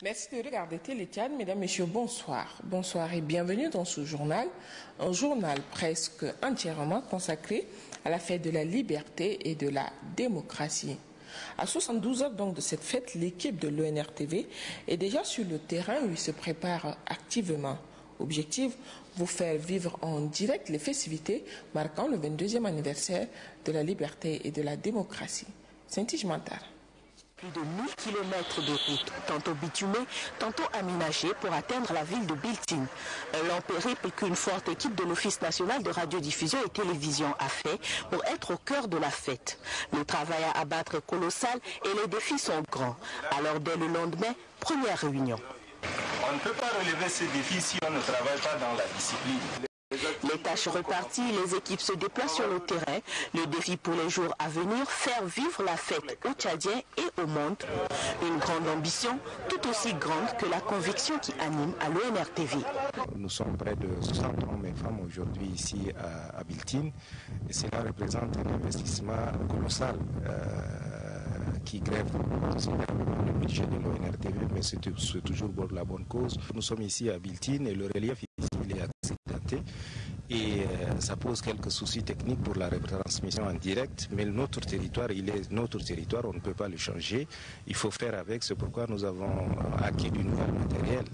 Merci de regarder Téléchan. Mesdames, Messieurs, bonsoir. Bonsoir et bienvenue dans ce journal. Un journal presque entièrement consacré à la fête de la liberté et de la démocratie. À 72 heures donc de cette fête, l'équipe de l'ONRTV est déjà sur le terrain où il se prépare activement. Objectif, vous faire vivre en direct les festivités marquant le 22e anniversaire de la liberté et de la démocratie. Saint-Tige Mantar. Plus de 1000 km de route, tantôt bitumée, tantôt aménagée pour atteindre la ville de Biltine. Un long périple qu'une forte équipe de l'Office national de radiodiffusion et télévision a fait pour être au cœur de la fête. Le travail à abattre est colossal et les défis sont grands. Alors dès le lendemain, première réunion. On ne peut pas relever ces défis si on ne travaille pas dans la discipline. Les tâches reparties, les équipes se déplacent sur le terrain. Le défi pour les jours à venir, faire vivre la fête aux Tchadiens et au monde. Une grande ambition, tout aussi grande que la conviction qui anime à l'ONRTV. Nous sommes près de 60 hommes et femmes aujourd'hui ici à Biltine. Et cela représente un investissement colossal qui grève considérablement le budget de l'ONRTV, mais c'est toujours pour la bonne cause. Nous sommes ici à Biltine et le relief ici il est accidenté et ça pose quelques soucis techniques pour la retransmission en direct, mais notre territoire, il est notre territoire, on ne peut pas le changer, il faut faire avec, c'est pourquoi nous avons acquis du nouvel matériel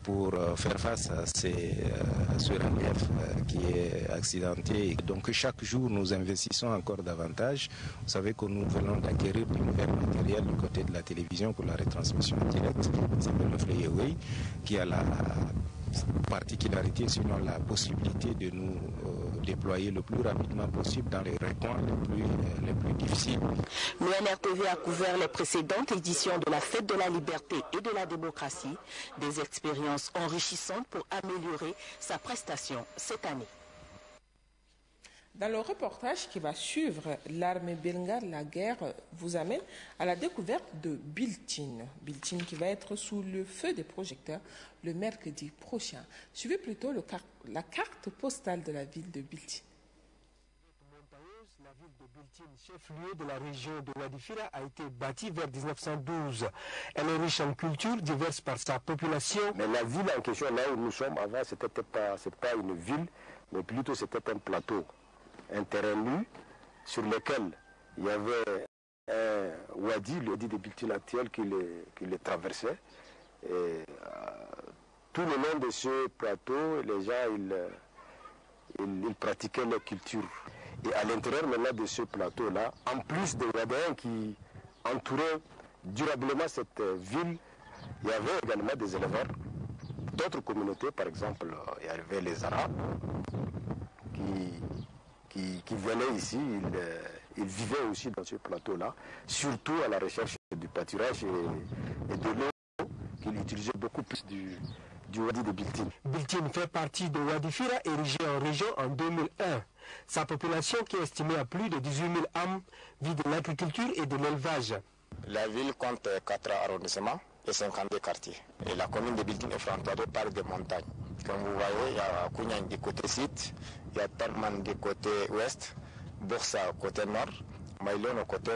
pour faire face à ce relief qui est accidenté. Donc chaque jour nous investissons encore davantage. Vous savez que nous venons d'acquérir du nouvel matériel du côté de la télévision pour la retransmission en direct, qui s'appelle le Flyaway, qui a la particularité, sinon la possibilité de nous déployer le plus rapidement possible dans les recoins les plus difficiles. L'ONRTV a couvert les précédentes éditions de la Fête de la Liberté et de la Démocratie, des expériences enrichissantes pour améliorer sa prestation cette année. Dans le reportage qui va suivre, l'armée belga de la guerre vous amène à la découverte de Biltine. Biltine qui va être sous le feu des projecteurs le mercredi prochain. Suivez plutôt la carte postale de la ville de Biltine. La ville de Biltine, chef-lieu de la région de Wadifira, a été bâtie vers 1912. Elle est riche en culture, diverse par sa population. Mais la ville en question, là où nous sommes avant, ce n'était pas une ville, mais plutôt c'était un plateau. Un terrain nu sur lequel il y avait un wadi, le wadi de Biltine actuel qui le traversait. Et, tout le long de ce plateau, les gens ils pratiquaient leur culture. Et à l'intérieur maintenant de ce plateau-là, en plus des wadéens qui entouraient durablement cette ville, il y avait également des éleveurs d'autres communautés, par exemple, il y avait les Arabes qui venaient ici, ils vivaient aussi dans ce plateau-là, surtout à la recherche du pâturage et de l'eau, qu'ils utilisaient beaucoup plus du wadi de Biltine. Biltine fait partie de Wadifira, érigée en région en 2001. Sa population, qui est estimée à plus de 18 000 âmes, vit de l'agriculture et de l'élevage. La ville compte 4 arrondissements et 52 quartiers. Et la commune de Biltine est frontalière par des montagnes. Comme vous voyez, il y a Kounyan du côté sud, il y a Tarman du côté ouest, Boursa au côté nord, Maïlon au côté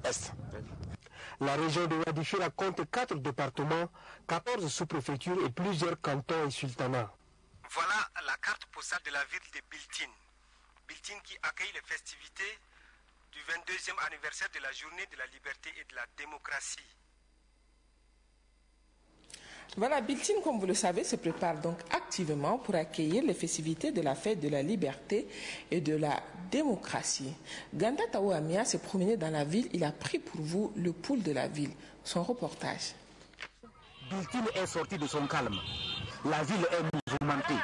est. La région de Wadifira compte 4 départements, 14 sous-préfectures et plusieurs cantons et sultanats. Voilà la carte postale de la ville de Biltine. Biltine qui accueille les festivités du 22e anniversaire de la journée de la liberté et de la démocratie. Voilà, Biltine, comme vous le savez, se prépare donc activement pour accueillir les festivités de la fête de la liberté et de la démocratie. Ganda Taou Amia s'est promené dans la ville, il a pris pour vous le pouls de la ville. Son reportage. Biltine est sortie de son calme. La ville est mouvementée.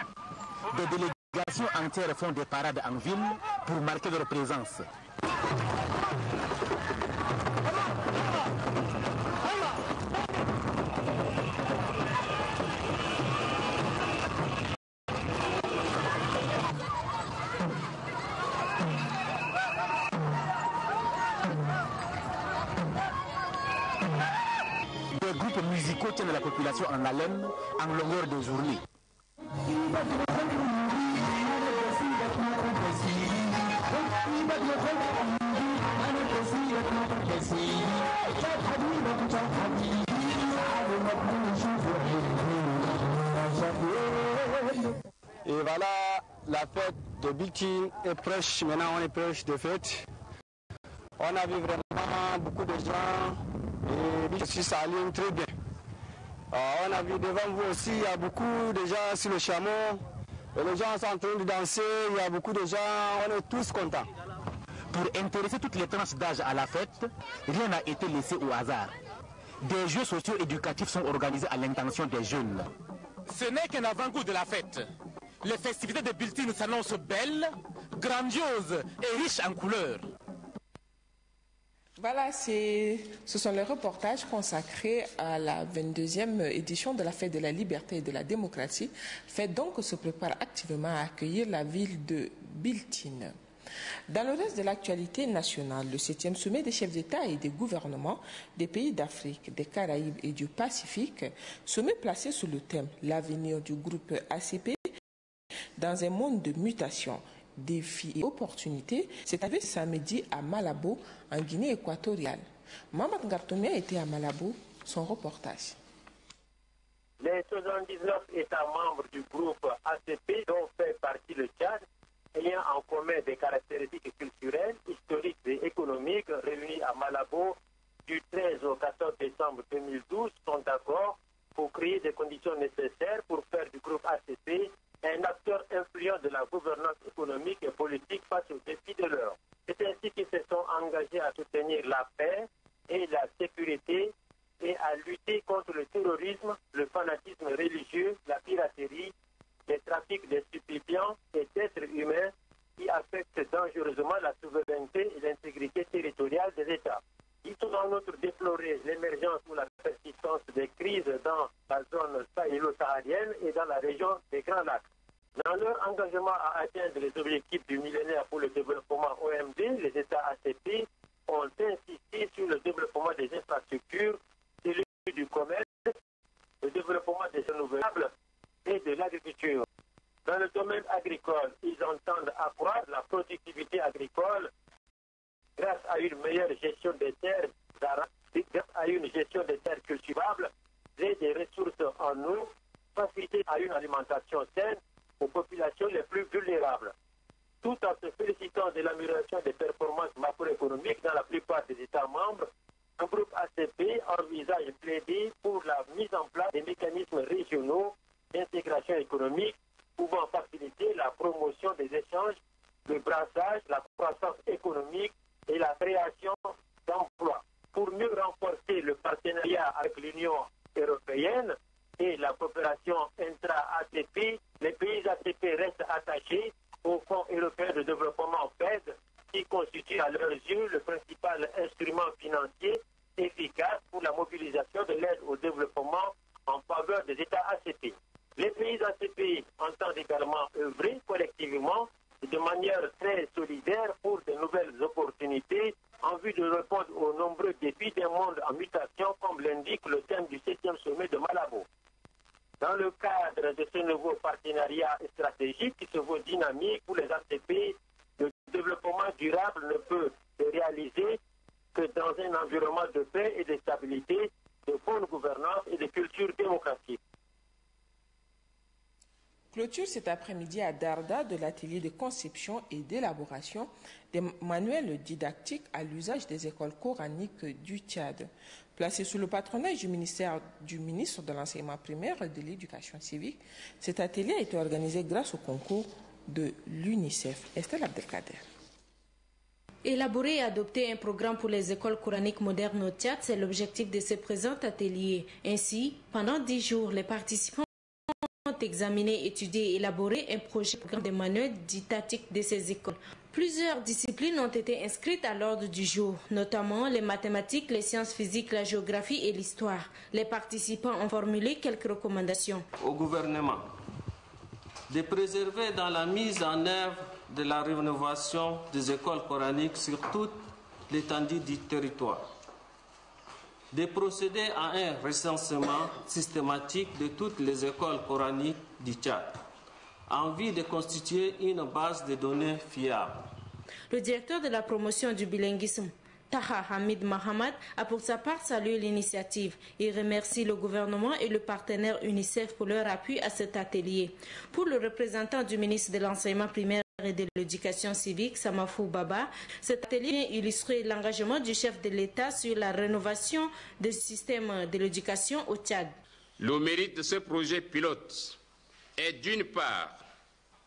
Des délégations entières font des parades en ville pour marquer leur présence. Des groupes musicaux tiennent la population en haleine en longueur de journée. la fête de Biltine est proche. Maintenant, on est proche de fête. On a vu vraiment beaucoup de gens et ici, ça aligne très bien. On a vu devant vous aussi, il y a beaucoup de gens sur le chameau. Et les gens sont en train de danser, il y a beaucoup de gens, on est tous contents. Pour intéresser toutes les tranches d'âge à la fête, rien n'a été laissé au hasard. Des jeux socio-éducatifs sont organisés à l'intention des jeunes. Ce n'est qu'un avant-goût de la fête. Les festivités de Biltine s'annoncent belles, grandioses et riches en couleurs. Voilà, ce sont les reportages consacrés à la 22e édition de la Fête de la Liberté et de la Démocratie. Fête donc se prépare activement à accueillir la ville de Biltine. Dans le reste de l'actualité nationale, le 7e sommet des chefs d'État et des gouvernements des pays d'Afrique, des Caraïbes et du Pacifique, sommet placé sous le thème « L'avenir du groupe ACP dans un monde de mutation ». Défis et opportunités, c'est arrivé samedi à Malabo, en Guinée équatoriale. Mamadou Ngartomia était à Malabo, son reportage. Les 79 États membres du groupe ACP, dont fait partie le Tchad, ayant en commun des caractéristiques culturelles, historiques et économiques, réunis à Malabo du 13 au 14 décembre 2012, sont d'accord pour créer des conditions nécessaires pour faire du groupe ACP un acteur influent de la gouvernance économique et politique face aux défis de l'heure. C'est ainsi qu'ils se sont engagés à soutenir la paix et la sécurité et à lutter contre le terrorisme, le fanatisme religieux, la piraterie, les trafics de stupéfiants et d'êtres humains qui affectent dangereusement la souveraineté et l'intégrité territoriale des États. Ils ont en outre déploré l'émergence ou la persistance des crises dans la zone sahélo-saharienne et dans la région des Grands Lacs. Dans leur engagement à atteindre les objectifs du millénaire pour le développement OMD, les États ACP ont insisté sur le développement des infrastructures, celui du commerce, le développement des renouvelables et de l'agriculture. Dans le domaine agricole, ils entendent accroître la productivité agricole grâce à une meilleure gestion des terres, grâce à une gestion des terres cultivables et des ressources en eau, faciliter à une alimentation saine aux populations les plus vulnérables. Tout en se félicitant de l'amélioration des performances macroéconomiques dans la plupart des États membres, le groupe ACP envisage de plaider pour la mise en place des mécanismes régionaux d'intégration économique pouvant faciliter la promotion des échanges, le brassage, la croissance économique et la création d'emplois. Pour mieux renforcer le partenariat avec l'Union européenne et la coopération intra-ACP, les pays ACP restent attachés au Fonds européen de développement FED, qui constitue à leurs yeux le principal instrument financier efficace pour la mobilisation de l'aide au développement en faveur des États ACP. Les pays ACP entendent également œuvrer collectivement et de manière très solidaire pour de nouvelles opportunités en vue de répondre aux nombreux défis d'un monde en mutation, comme l'indique le thème du 7e sommet de Malabo. Dans le cadre de ce nouveau partenariat stratégique qui se veut dynamique pour les ACP, le développement durable ne peut se réaliser que dans un environnement de paix et de stabilité, de bonne gouvernance et de culture démocratique. Clôture cet après-midi à Darda de l'atelier de conception et d'élaboration des manuels didactiques à l'usage des écoles coraniques du Tchad. Placé sous le patronage du ministre de l'enseignement primaire et de l'éducation civique, cet atelier a été organisé grâce au concours de l'UNICEF. Estelle Abdelkader. Élaborer et adopter un programme pour les écoles coraniques modernes au Tchad, c'est l'objectif de ce présent atelier. Ainsi, pendant 10 jours, les participants ont examiné, étudié et élaboré un projet de manuel didactique de ces écoles. Plusieurs disciplines ont été inscrites à l'ordre du jour, notamment les mathématiques, les sciences physiques, la géographie et l'histoire. Les participants ont formulé quelques recommandations. Au gouvernement de préserver dans la mise en œuvre de la rénovation des écoles coraniques sur toute l'étendue du territoire, de procéder à un recensement systématique de toutes les écoles coraniques du Tchad, en vue de constituer une base de données fiable. Le directeur de la promotion du bilinguisme Taha Hamid Mahamad a pour sa part salué l'initiative. Il remercie le gouvernement et le partenaire UNICEF pour leur appui à cet atelier. Pour le représentant du ministre de l'Enseignement primaire et de l'éducation civique, Samafou Baba, cet atelier vient illustrer l'engagement du chef de l'État sur la rénovation du système de l'éducation au Tchad. Le mérite de ce projet pilote est d'une part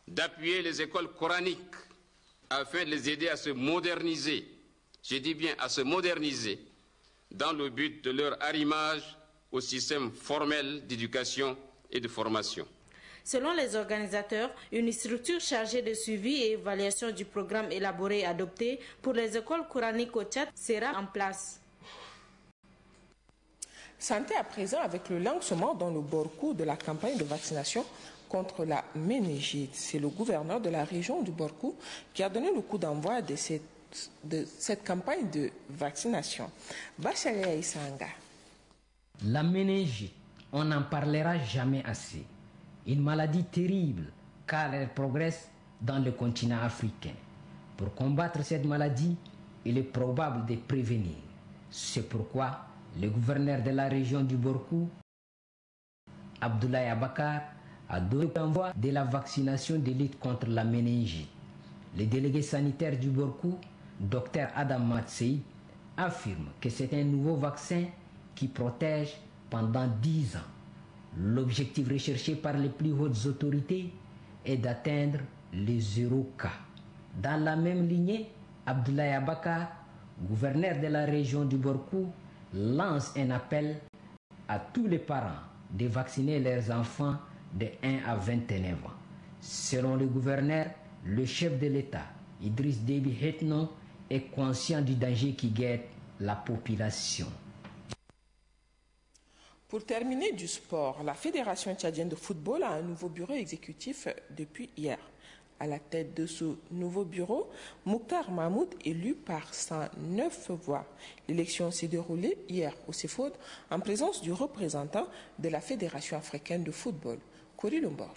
d'appuyer les écoles coraniques afin de les aider à se moderniser, je dis bien à se moderniser, dans le but de leur arrimage au système formel d'éducation et de formation. Selon les organisateurs, une structure chargée de suivi et évaluation du programme élaboré et adopté pour les écoles coraniques au Tchad sera en place. Santé à présent avec le lancement dans le Borkou de la campagne de vaccination contre la méningite. C'est le gouverneur de la région du Borkou qui a donné le coup d'envoi de cette campagne de vaccination. Bachare Isanga. La méningite, on n'en parlera jamais assez. Une maladie terrible car elle progresse dans le continent africain. Pour combattre cette maladie, il est probable de prévenir. C'est pourquoi le gouverneur de la région du Borkou, Abdoulaye Abakar, a donné l'envoi de la vaccination de lutte contre la méningite. Le délégué sanitaire du Borkou, Dr Adam Matsei, affirme que c'est un nouveau vaccin qui protège pendant 10 ans. L'objectif recherché par les plus hautes autorités est d'atteindre les 0 cas. Dans la même lignée, Abdoulaye Abakar, gouverneur de la région du Borkou, lance un appel à tous les parents de vacciner leurs enfants de 1 à 29 ans. Selon le gouverneur, le chef de l'État, Idriss Déby Itno, est conscient du danger qui guette la population. Pour terminer du sport, la Fédération tchadienne de football a un nouveau bureau exécutif depuis hier. À la tête de ce nouveau bureau, Mokhtar Mahmoud élu par 109 voix. L'élection s'est déroulée hier au CEFOD en présence du représentant de la Fédération africaine de football, Kori Lombor.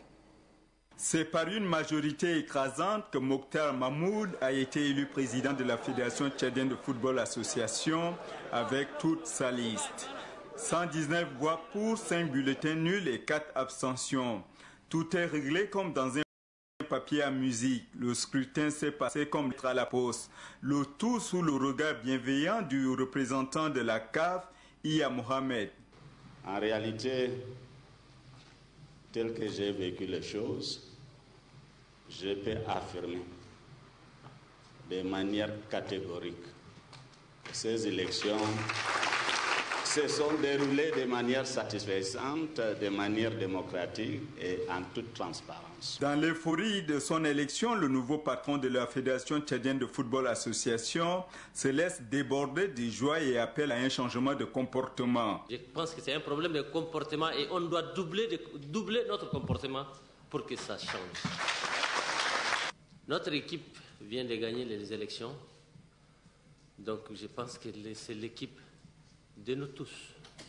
C'est par une majorité écrasante que Mokhtar Mahmoud a été élu président de la Fédération tchadienne de football association avec toute sa liste. 119 voix pour, 5 bulletins nuls et 4 abstentions. Tout est réglé comme dans un papier à musique. Le scrutin s'est passé comme lettre à la poste. Le tout sous le regard bienveillant du représentant de la CAF, Iya Mohamed. En réalité, tel que j'ai vécu les choses, je peux affirmer de manière catégorique que ces élections se sont déroulées de manière satisfaisante, de manière démocratique et en toute transparence. Dans l'euphorie de son élection, le nouveau patron de la Fédération tchadienne de football association se laisse déborder de joie et appelle à un changement de comportement. Je pense que c'est un problème de comportement et on doit doubler notre comportement pour que ça change. Notre équipe vient de gagner les élections, donc je pense que c'est l'équipe de nous tous.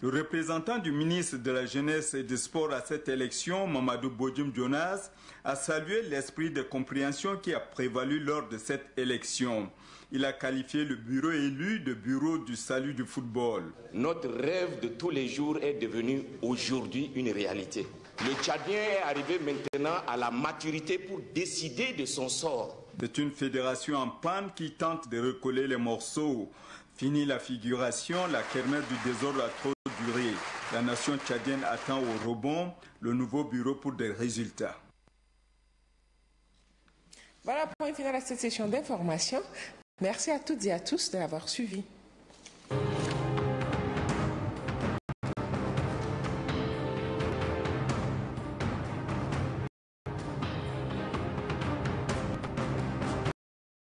Le représentant du ministre de la Jeunesse et des Sports à cette élection, Mamadou Bodjoum Jonas, a salué l'esprit de compréhension qui a prévalu lors de cette élection. Il a qualifié le bureau élu de bureau du salut du football. Notre rêve de tous les jours est devenu aujourd'hui une réalité. Le Tchadien est arrivé maintenant à la maturité pour décider de son sort. C'est une fédération en panne qui tente de recoller les morceaux. Fini la figuration, la kermesse du désordre a trop duré. La nation tchadienne attend au rebond le nouveau bureau pour des résultats. Voilà, point final à cette session d'information. Merci à toutes et à tous de l'avoir suivi.